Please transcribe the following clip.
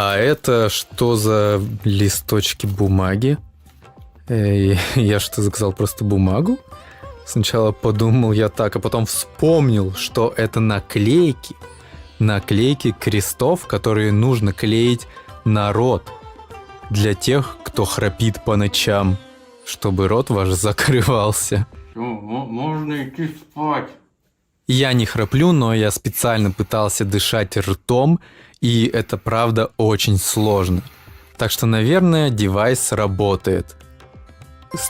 А это что за листочки бумаги? Я что, заказал просто бумагу? Сначала подумал я так, а потом вспомнил, что это наклейки. Наклейки крестов, которые нужно клеить на рот. Для тех, кто храпит по ночам, чтобы рот ваш закрывался. Все, можно идти спать. Я не храплю, но я специально пытался дышать ртом, и это правда очень сложно. Так что, наверное, девайс работает.